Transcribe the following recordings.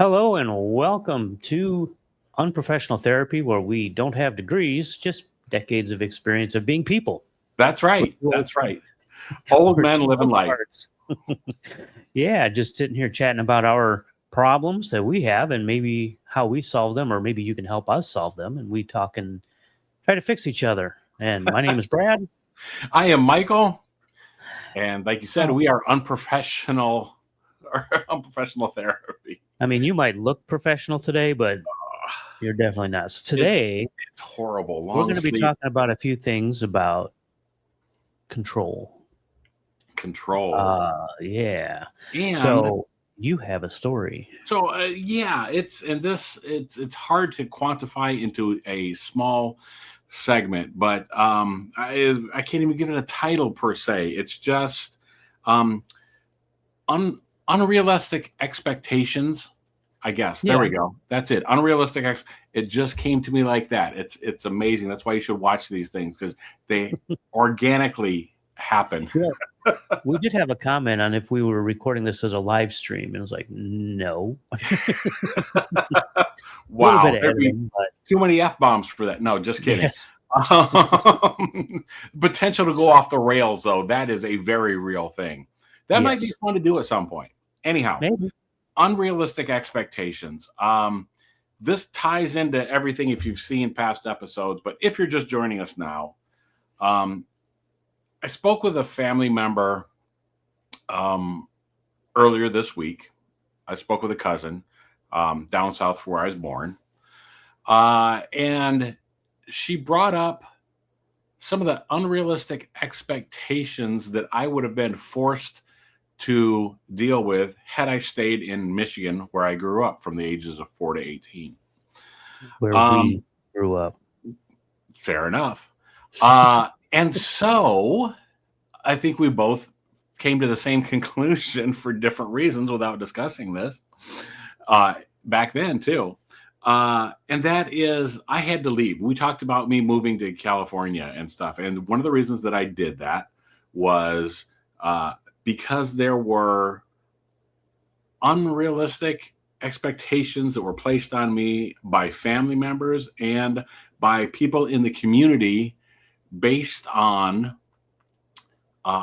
Hello and welcome to Unprofessional Therapy, where we don't have degrees, just decades of experience of being people. That's We're right. two old, That's right. Old we're men two living old life. farts. Yeah, just sitting here chatting about our problems that we have and maybe how we solve them, or maybe you can help us solve them. And we talk and try to fix each other. And my name is Brad. I am Michael, and like you said, Oh, we are unprofessional or unprofessional therapy. I mean, you might look professional today, but you're definitely not. So It, today, it's horrible. we're Long going to be sleep talking about a few things about control. control. Yeah. And So you have a story. yeah, it's hard to quantify into a small segment, but I can't even give it a title per se. It's just um, unrealistic expectations. I guess. There Yeah. we go. That's it. It just came to me like that. It's amazing. That's why you should watch these things, because they organically happen. Yeah. We did have a comment on if we were recording this as a live stream. And it was like, no. A little bit Wow. of There'd be editing, but too many F-bombs for that. No, just kidding. yes. Potential to go off the rails, though. That is a very real thing. That might be Yes. fun to do at some point. Anyhow, Maybe. unrealistic expectations. This ties into everything if you've seen past episodes, but if you're just joining us now, I spoke with a family member earlier this week. I spoke with a cousin down south where I was born. And she brought up some of the unrealistic expectations that I would have been forced to deal with had I stayed in Michigan, where I grew up from the ages of 4 to 18. Where we grew up. Fair enough. And so I think we both came to the same conclusion for different reasons without discussing this back then too. And that is, I had to leave. We talked about me moving to California and stuff. And one of the reasons that I did that was because there were unrealistic expectations that were placed on me by family members and by people in the community based on,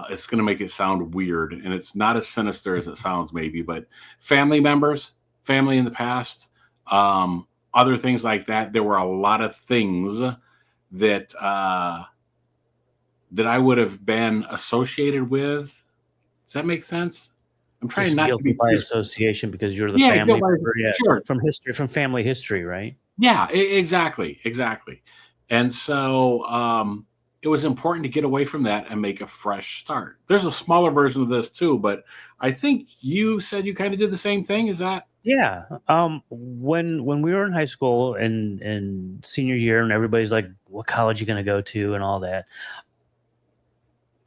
it's going to make it sound weird, and it's not as sinister as it sounds maybe, but family members, family in the past, other things like that. There were a lot of things that that I would have been associated with. Does that make sense? I'm trying Just not to guilty be by too... association because you're the Yeah, family go member. Yeah, sure. from history, from family history, right? Yeah, exactly. And so it was important to get away from that and make a fresh start. There's a smaller version of this too, but I think you said you kind of did the same thing. Is that? Yeah. When we were in high school and senior year, and everybody's like, "What college are you going to go to?" and all that,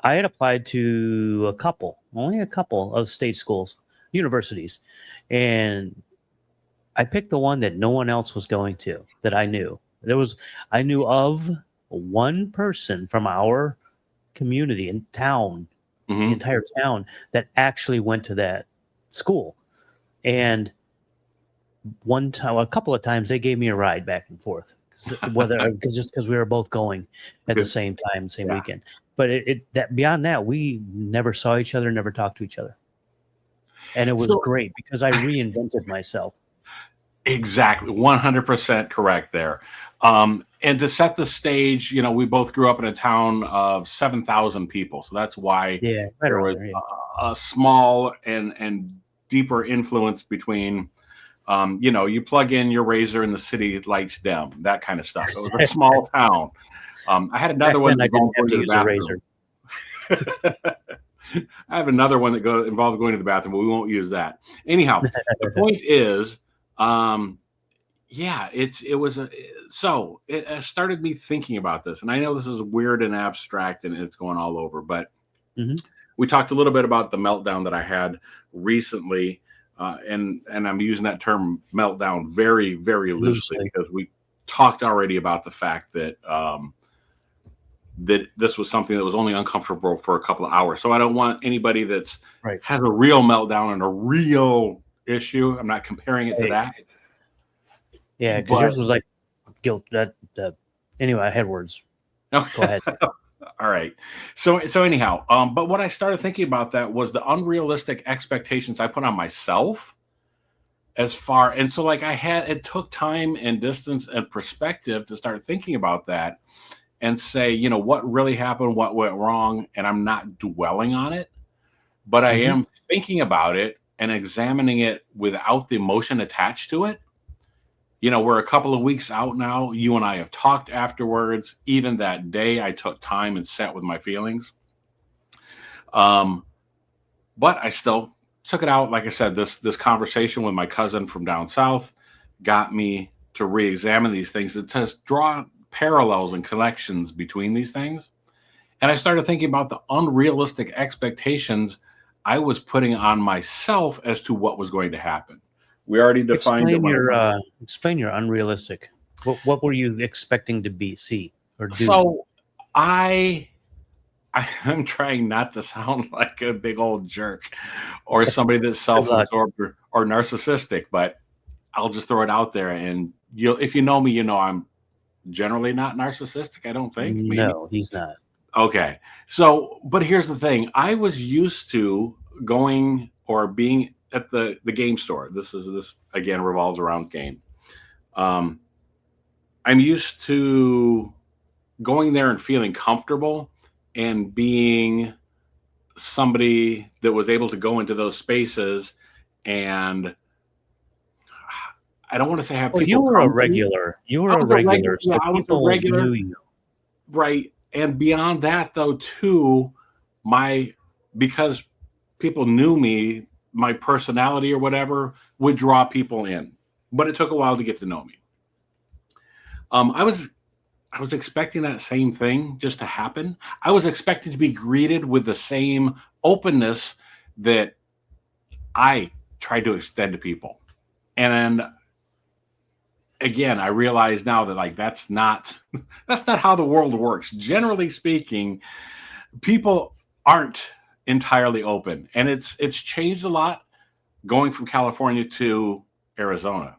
I had applied to only a couple of state schools, universities, and I picked the one that no one else was going to, that I knew. I knew of one person from our community in town, the entire town, that actually went to that school. And a couple of times, they gave me a ride back and forth, just because we were both going at the same time, same weekend. But beyond that, we never saw each other, never talked to each other. And it was great because I reinvented myself. Exactly. 100% correct there. And to set the stage, we both grew up in a town of 7,000 people. So that's why there was a small and deeper influence between, you plug in your razor and the city lights dim, that kind of stuff. It was a small town. I had another one that involved going to the bathroom. I have another one that involved going to the bathroom, but we won't use that. Anyhow, the point is, it started me thinking about this, and I know this is weird and abstract and it's going all over, but we talked a little bit about the meltdown that I had recently, and I'm using that term meltdown very, very loosely because we talked already about the fact that that this was something that was only uncomfortable for a couple of hours. So I don't want anybody has a real meltdown and a real issue. I'm not comparing it to that. Yeah, because yours was like guilt. Anyway, I had words. No. Go ahead. All right. So anyhow, but what I started thinking about that was the unrealistic expectations I put on myself and so like it took time and distance and perspective to start thinking about that and say, what really happened, what went wrong, and I'm not dwelling on it, but I am thinking about it and examining it without the emotion attached to it. We're a couple of weeks out now. You and I have talked afterwards. Even that day, I took time and sat with my feelings. But I still took it out. Like I said, this conversation with my cousin from down south got me to re-examine these things and to draw parallels and connections between these things. And I started thinking about the unrealistic expectations I was putting on myself as to what was going to happen. We already defined explain your unrealistic. What were you expecting to see or do? So I'm trying not to sound like a big old jerk or somebody that's self-absorbed or narcissistic, but I'll just throw it out there. And if you know me, I'm generally not narcissistic. I don't think. Maybe. No, he's not. Okay. So, but here's the thing. I was used to going or being at the game store. This again revolves around game. I'm used to going there and feeling comfortable and being somebody that was able to go into those spaces, and I don't want to say have people. You were a regular. You were a regular. So I was a regular. Knew you. Right. And beyond that, though, too, because people knew me, my personality or whatever would draw people in. But it took a while to get to know me. I was expecting that same thing just to happen. I was expecting to be greeted with the same openness that I tried to extend to people. And again, I realize now that that's not how the world works. Generally speaking, people aren't entirely open, and it's changed a lot going from California to Arizona.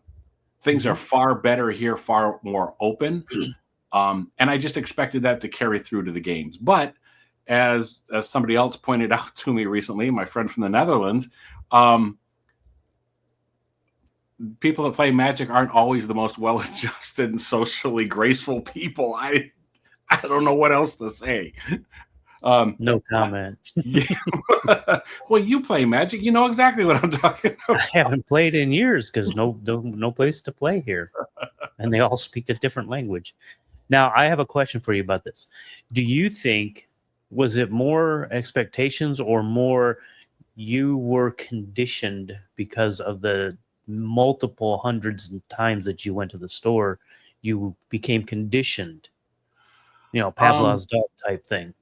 Things are far better here, far more open. And I just expected that to carry through to the games. But as somebody else pointed out to me recently, my friend from the Netherlands, people that play Magic aren't always the most well-adjusted and socially graceful people. I don't know what else to say. No comment. Well, you play Magic. You know exactly what I'm talking about. I haven't played in years because no place to play here. And they all speak a different language. Now, I have a question for you about this. Do you think, was it more expectations or more you were conditioned because of the multiple hundreds of times that you went to the store, you became conditioned, Pavlov's dog type thing?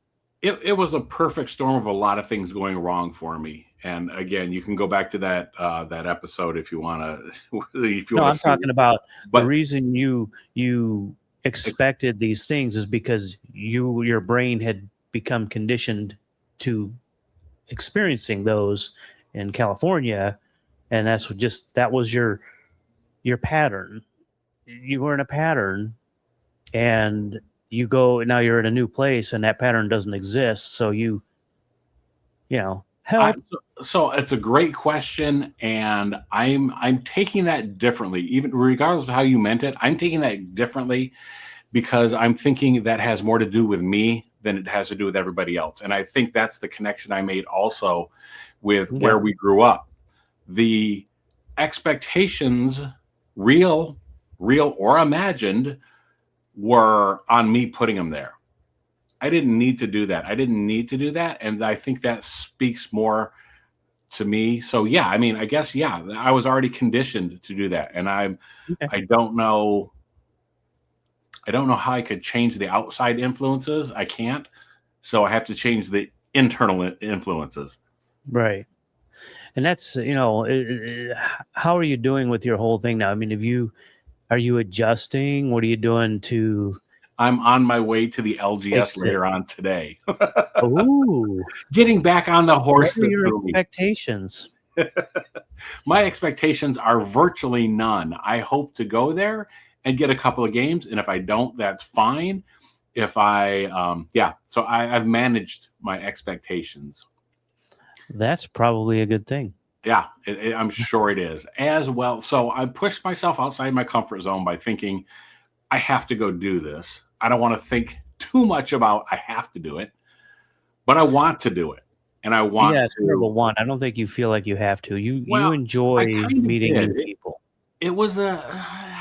It was a perfect storm of a lot of things going wrong for me. And again, you can go back to that episode if you want to. No, I'm talking about the reason you expected these things is because your brain had become conditioned to experiencing those in California, and that was your pattern. You were in a pattern, and now you're in a new place, and that pattern doesn't exist. So help. So it's a great question, and I'm taking that differently. Even regardless of how you meant it, I'm taking that differently because I'm thinking that has more to do with me than it has to do with everybody else. And I think that's the connection I made also with where we grew up. The expectations, real or imagined, were on me putting them there. I didn't need to do that. And I think that speaks more to me. So yeah, I mean, I guess, I was already conditioned to do that. And I don't know how I could change the outside influences. I can't. So I have to change the internal influences. Right. And that's, how are you doing with your whole thing now? I mean, are you adjusting? What are you doing to? I'm on my way to the LGS later on today. Ooh. Getting back on the horse. What are your expectations? My expectations are virtually none. I hope to go there and get a couple of games, and if I don't, that's fine. If I, so I've managed my expectations. That's probably a good thing. Yeah, I'm sure it is as well. So I pushed myself outside my comfort zone by thinking I have to go do this. I don't want to think too much about I have to do it, but I want to do it, and I want Yeah, it's more of a to. want. I don't think you feel like you have to. You Well, I enjoy kind of meeting did. new people. It was a.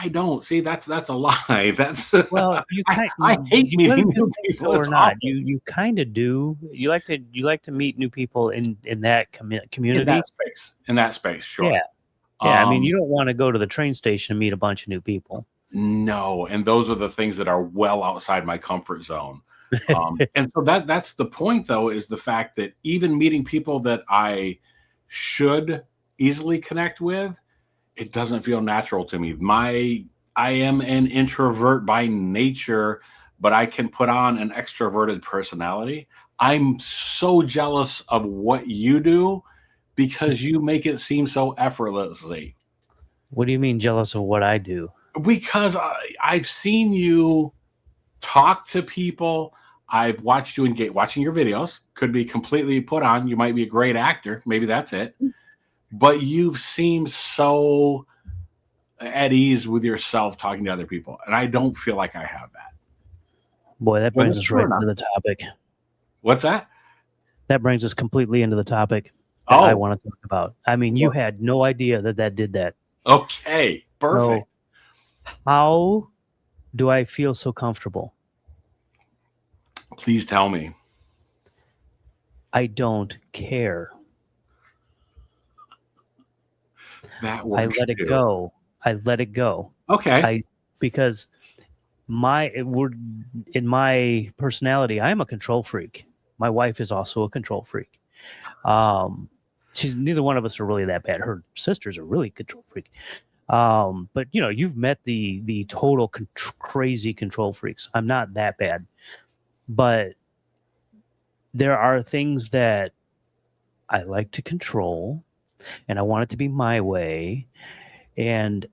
I don't see that's a lie. That's Well, you I hate whether meeting you new think so people. or It's not, awful you kind of do. You like to meet new people in that in that community. space. In that space, sure. Yeah, yeah. I mean, Um, you don't want to go to the train station and meet a bunch of new people. no, and those are the things that are well outside my comfort zone. And so that's the point, though, is the fact that even meeting people that I should easily connect with, it doesn't feel natural to me. I am an introvert by nature, but I can put on an extroverted personality. I'm so jealous of what you do because you make it seem so effortlessly. What do you mean jealous of what I do? Because I've seen you talk to people. I've watched you engage. Watching your videos could be completely put on. You might be a great actor. Maybe that's it. But you've seemed so at ease with yourself talking to other people. And I don't feel like I have that. Boy, that Whether brings it's us true right or not. into the topic. What's that? That brings us completely into the topic that I Oh, want to talk about. I mean, you had no idea that did that. okay. Perfect. So, how do I feel so comfortable? Please tell me. I don't care. That I works let it too. go. I let it go. Okay. Because we're in my personality, I'm a control freak. My wife is also a control freak. She's neither one of us are really that bad. Her sisters are really control freak. But you've met the total crazy control freaks. I'm not that bad, but there are things that I like to control, and I want it to be my way, and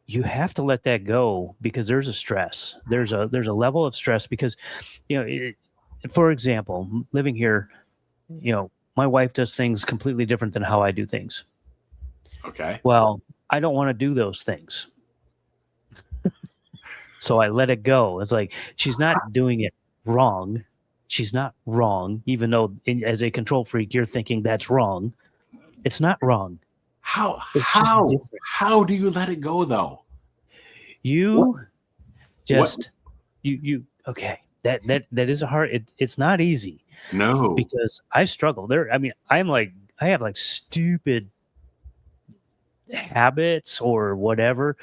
you have to let that go because there's a stress. There's a level of stress because, for example, living here, my wife does things completely different than how I do things. Okay. Well, I don't want to do those things. So I let it go. It's like she's not doing it wrong. She's not wrong, even though as a control freak, you're thinking that's wrong. It's not wrong. How It's just how different. how do you let it go though? You What? just you okay. That is a hard. It's not easy No. because I struggle there. I mean, I have like stupid habits or whatever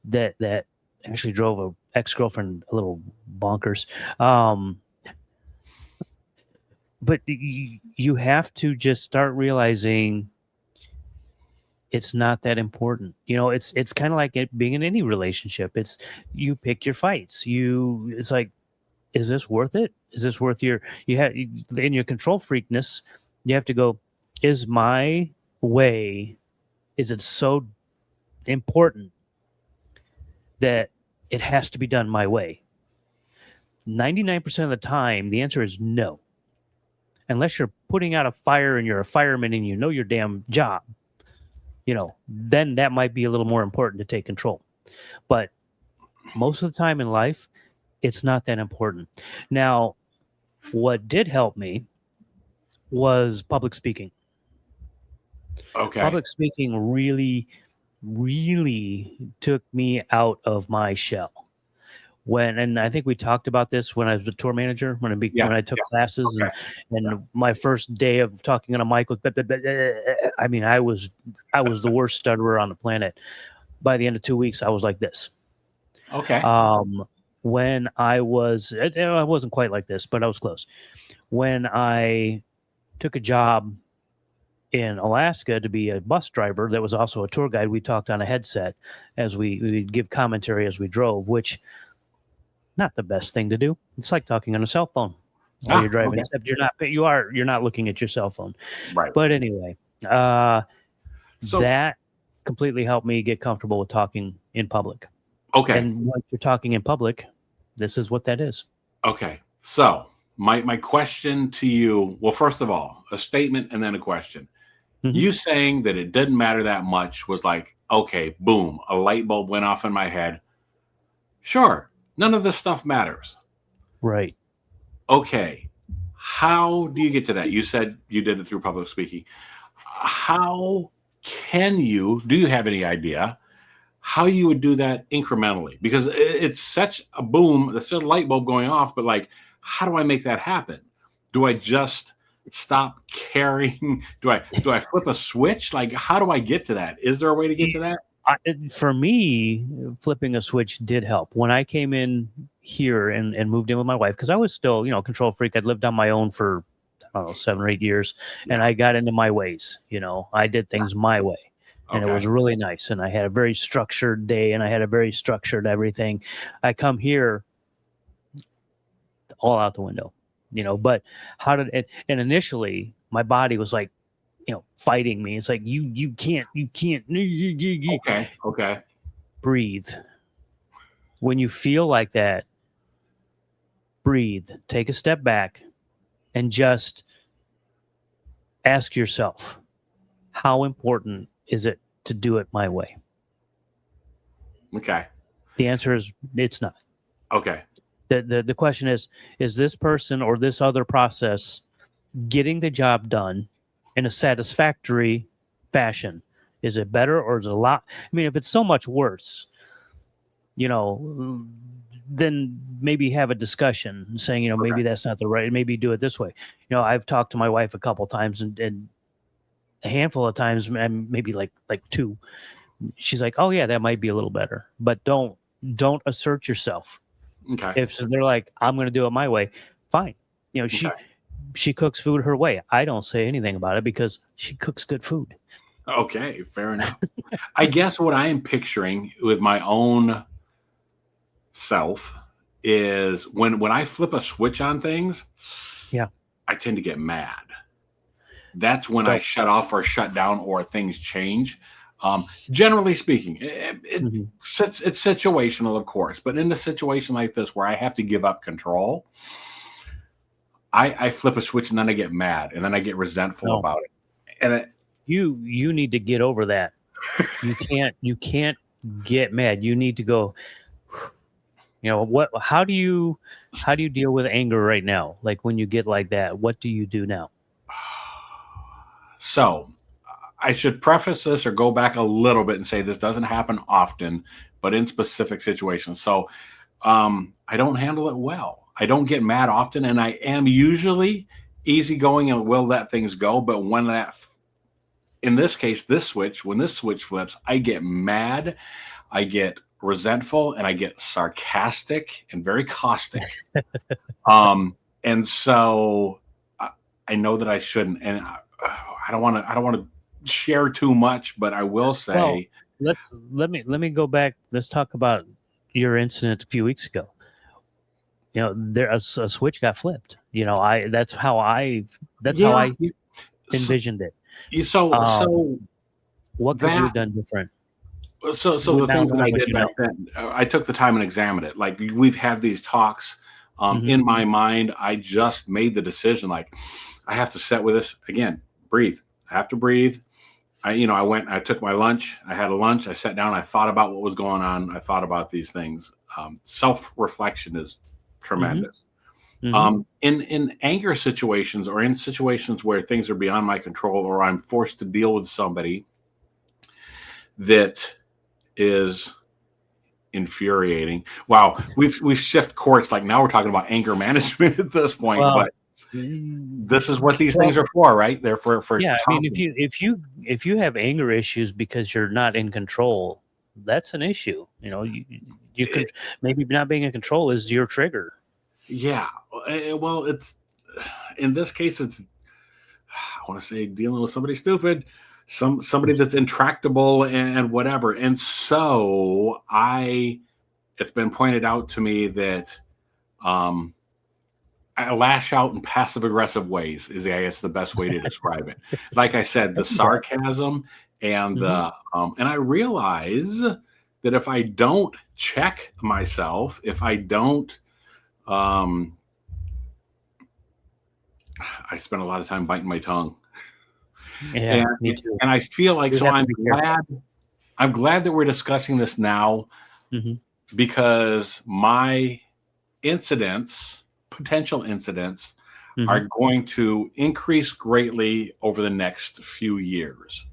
that actually drove a ex-girlfriend a little bonkers. But you have to just start realizing it's not that important. It's kind of like it being in any relationship. It's you pick your fights. It's like, is this worth it? Is this worth in your control freakness? You have to go, is my way, is it so important that it has to be done my way? 99% of the time, the answer is no. Unless you're putting out a fire and you're a fireman and you know your damn job, then that might be a little more important to take control. But most of the time in life, it's not that important. Now, what did help me was public speaking. Okay. Public speaking really, really took me out of my shell. And I think we talked about this when I was a tour manager, when I took classes, Okay. and my first day of talking on a mic was, I mean, I was the worst stutterer on the planet. By the end of 2 weeks, I was like this. Okay. When I wasn't quite like this, but I was close. When I took a job in Alaska to be a bus driver that was also a tour guide, we talked on a headset as we'd give commentary as we drove, which not the best thing to do. It's like talking on a cell phone while you're driving, except you're not looking at your cell phone. Right. But anyway, So, That completely helped me get comfortable with talking in public. okay. And once you're talking in public, this is what that is. Okay. So my question to you, well, first of all, a statement and then a question. Mhm. You saying that it didn't matter that much was like, okay, boom, a light bulb went off in my head. Sure, none of this stuff matters. Right. Okay. How do you get to that? You said you did it through public speaking. How do you have any idea how you would do that incrementally? Because it's such a boom, it's such a light bulb going off, but like, how do I make that happen? Do I just stop caring? Do I flip a switch? Like, how do I get to that? Is there a way to get to that? For me, flipping a switch did help. When I came in here and moved in with my wife, because I was still, control freak. I'd lived on my own for, I don't know, 7 or 8 years, and Yeah. I got into my ways. I did things my way, and it Okay. was really nice. And I had a very structured day, and I had a very structured everything. I come here, all out the window, But how did it? And initially, my body was like, fighting me. It's like you can't Okay. Okay. breathe. When you feel like that, breathe, take a step back, and just ask yourself, how important is it to do it my way? Okay. The answer is it's not. Okay. The question is this person or this other process getting the job done in a satisfactory fashion? Is it better or is it a lot? I mean, if it's so much worse, then maybe have a discussion saying, maybe Okay. that's not the right, maybe do it this way. I've talked to my wife a couple times and a handful of times, and maybe like two. She's like, oh yeah, that might be a little better, but don't assert yourself. Okay. If they're like, I'm going to do it my way, fine. Okay. She cooks food her way. I don't say anything about it because she cooks good food. Okay, fair enough. I guess what I am picturing with my own self is when I flip a switch on things, Yeah. I tend to get mad. That's when I shut off or shut down or things change. Generally speaking, it's situational, of course, but in a situation like this where I have to give up control, I flip a switch and then I get mad and then I get resentful about it. And you need to get over that. You can't get mad. You need to go, how do you deal with anger right now? Like when you get like that, what do you do now? So I should preface this or go back a little bit and say this doesn't happen often, but in specific situations. So I don't handle it well. I don't get mad often, and I am usually easygoing and will let things go. But when in this case, when this switch flips, I get mad, I get resentful, and I get sarcastic and very caustic. And so I know that I shouldn't, and I don't want to share too much, but I will say, well, let me go back. Let's talk about your incident a few weeks ago. There a switch got flipped. That's how I envisioned it. So what could you have done different? So the things that I did back then, I took the time and examined it. Like we've had these talks in my mind. I just made the decision. Like I have to sit with this again. Breathe. I have to breathe. I took my lunch. I had a lunch. I sat down. I thought about what was going on. I thought about these things. Self-reflection is tremendous. In anger situations or in situations where things are beyond my control or I'm forced to deal with somebody that is infuriating. Wow, we've shifted course. Like now we're talking about anger management at this point, but this is what these things are for, right? They're for yeah. I mean, if you have anger issues because you're not in control, that's an issue. You can maybe not being in control is your trigger. Yeah. Well, it's in this case, it's I want to say dealing with somebody stupid, somebody that's intractable and whatever. And so it's been pointed out to me that I lash out in passive aggressive ways is, I guess, the best way to describe it. Like I said, the I do that. sarcasm and Mhm. and I realize that if I don't check myself, if I don't, um, I spend a lot of time biting my tongue, Yeah, and me too. I feel like, We so have to be careful. I'm glad that we're discussing this now, Mhm. because my potential incidents, are Mhm. going to increase greatly over the next few years.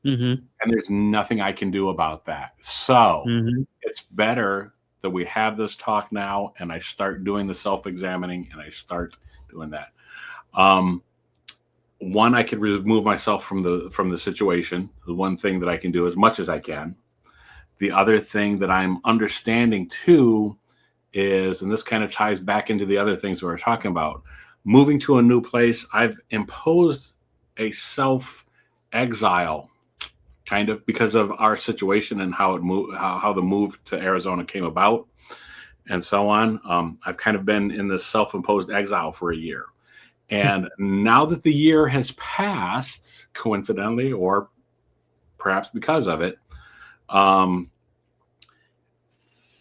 Mhm. And there's nothing I can do about that. So Mhm. it's better that we have this talk now, and I start doing the self-examining, and I start doing that. Um, One, I could remove myself from the situation. The one thing that I can do as much as I can. The other thing that I'm understanding too is, and this kind of ties back into the other things we were talking about, moving to a new place, I've imposed a self exile, kind of, because of our situation and how it moved, how the move to Arizona came about, and so on. I've kind of been in this self imposed exile for a year. And now that the year has passed, coincidentally, or perhaps because of it, um,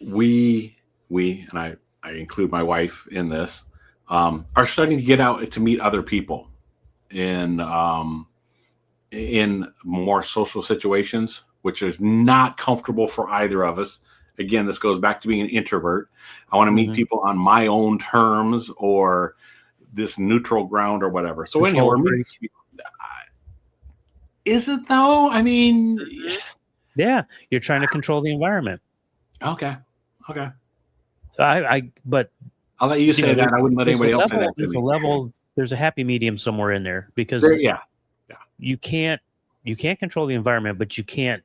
we and I include my wife in this, are starting to get out to meet other people in more social situations, which is not comfortable for either of us. Again, this goes back to being an introvert. I want to meet Mhm. people on my own terms, or this neutral ground, or whatever. So anyhow, Control we're meeting freak. some people. Is it though? I mean, Mhm. Yeah, you're trying to control the environment. okay, okay. But I'll let you say there's that. I wouldn't let anybody else say that to me. there's a happy medium somewhere in there There, because yeah, yeah, you can't you can't control the environment, but you can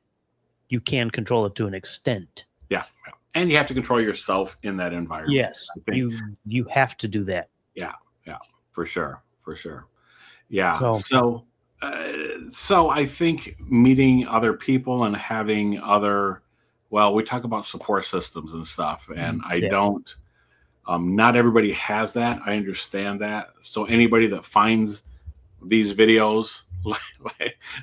control it to an extent. yeah, yeah. And you have to control yourself in that environment. Yes, I think. you have to do that. Yeah, yeah, for sure, for sure. Yeah. So, So I think meeting other people and having other, well, we talk about support systems and stuff, and I yeah. don't. Not everybody has that. I understand that. So anybody that finds these videos,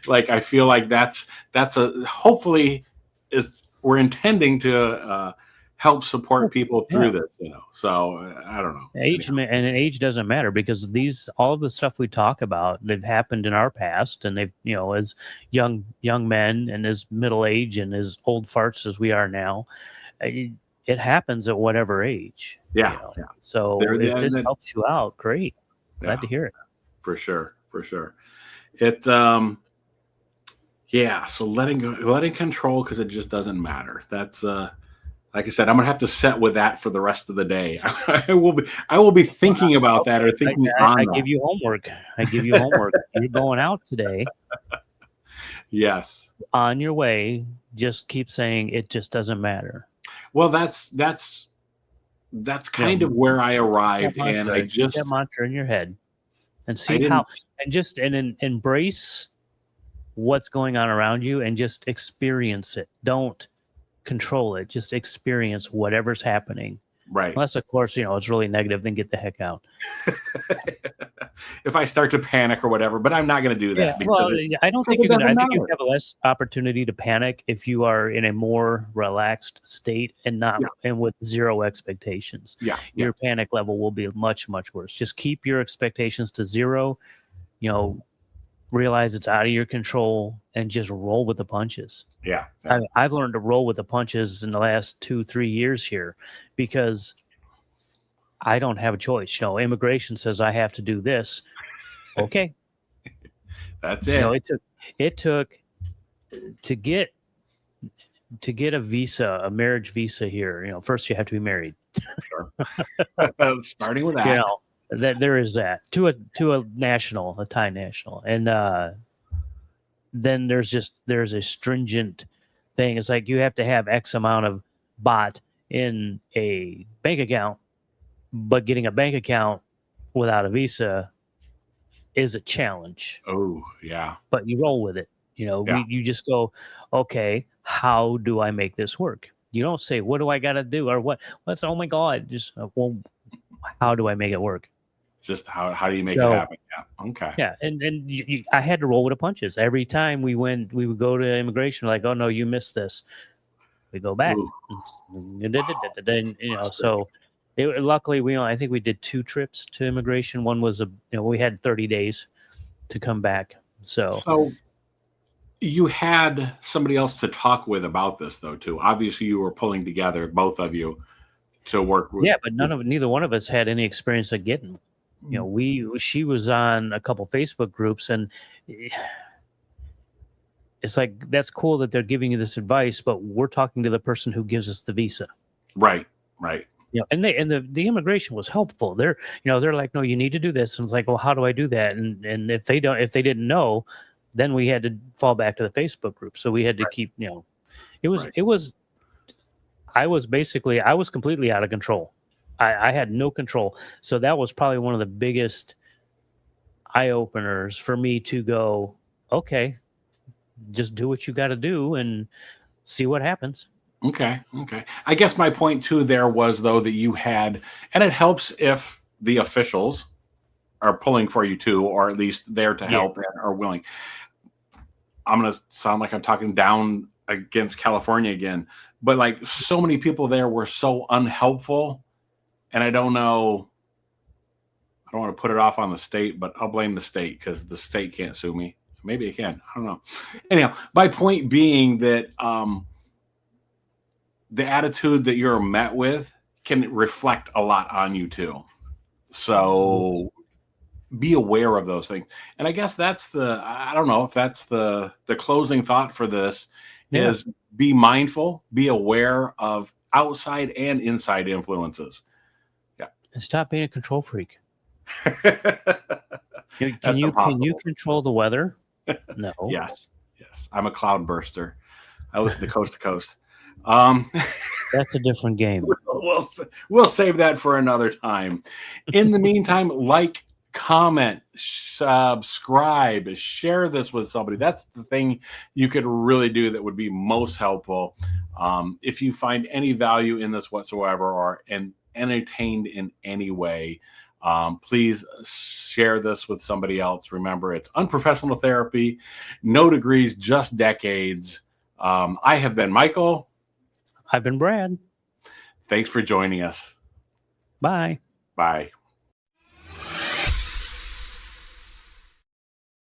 like I feel like that's a, hopefully, is, we're intending to help support people Yeah. through this. So I don't know. Age Anyhow, and age doesn't matter because all of the stuff we talk about, they've happened in our past, and they've as young men and as middle age and as old farts as we are now, it, it happens at whatever age. yeah, yeah. So There, if this that, helps you out, great. Glad yeah, to hear it. for sure, for sure. It, yeah. So letting control, because it just doesn't matter. That's like I said, I'm gonna have to set with that for the rest of the day. I will be thinking about that, Okay, or thinking on I that. give you homework. I give you homework. You're going out today. Yes. On your way, just keep saying it just doesn't matter. Well, that's kind of where I arrived, and Keep that mantra in your head and I see how didn't. embrace what's going on around you and just experience it. Don't control it. Just experience whatever's happening. Right. Unless, of course, it's really negative, then get the heck out. If I start to panic or whatever, but I'm not going to do Yeah, that, well, I don't because think it you're gonna. I doesn't think you matter. have less opportunity to panic if you are in a more relaxed state and not Yeah, and with zero expectations. yeah, yeah, Your panic level will be much, much worse. Just keep your expectations to zero. You know, realize it's out of your control and just roll with the punches. yeah, yeah. I've learned to roll with the punches in the last 2-3 years here because I don't have a choice. Immigration says I have to do this. Okay, That's it. it took to get a visa, a marriage visa here. First you have to be married. Sure. Starting with You that. know that there is that to a national, a Thai national, and then there's a stringent thing. It's like you have to have X amount of baht in a bank account, but getting a bank account without a visa is a challenge. Oh, yeah, But you roll with it. yeah, You just go, okay, how do I make this work? You don't say, what do I got to do? Or what's, oh my God, just, well, how do I make it work? just how do you make it happen? Yeah. Okay. Yeah, and I had to roll with the punches every time we would go to immigration. Like, oh no, you missed this. We go back, and, so luckily I think we did 2 trips to immigration. One was we had 30 days to come back. So you had somebody else to talk with about this, though, too. Obviously, you were pulling together, both of you, to work with. Yeah, but neither one of us had any experience of getting. She was on a couple Facebook groups, and it's like, that's cool that they're giving you this advice, but we're talking to the person who gives us the visa. Right. And the immigration was helpful. They're like, no, you need to do this. And it's like, well, how do I do that? And if they didn't know, then we had to fall back to the Facebook group. So we had to keep, it was I was completely out of control. I had no control. So that was probably one of the biggest eye openers for me to go, okay, just do what you got to do and see what happens. Okay. I guess my point too there was, though, that you had, and it helps if the officials are pulling for you too, or at least there to help and are willing. I'm going to sound like I'm talking down against California again, but like, so many people there were so unhelpful. And I don't know, I don't want to put it off on the state, but I'll blame the state because the state can't sue me. Maybe it can. I don't know. Anyhow, my point being that the attitude that you're met with can reflect a lot on you too. So be aware of those things. And I guess that's I don't know if that's the closing thought for this is be mindful, be aware of outside and inside influences. Yeah. And stop being a control freak. Can you control the weather? No. Yes. I'm a cloud burster. I listen to Coast to Coast. That's a different game. We'll save that for another time. In the meantime, like, comment, subscribe, share this with somebody. That's the thing you could really do that would be most helpful. If you find any value in this whatsoever or entertained in any way, please share this with somebody else. Remember, it's Unprofessional Therapy, no degrees, just decades. I have been Michael. I've been Brad. Thanks for joining us. Bye. Bye.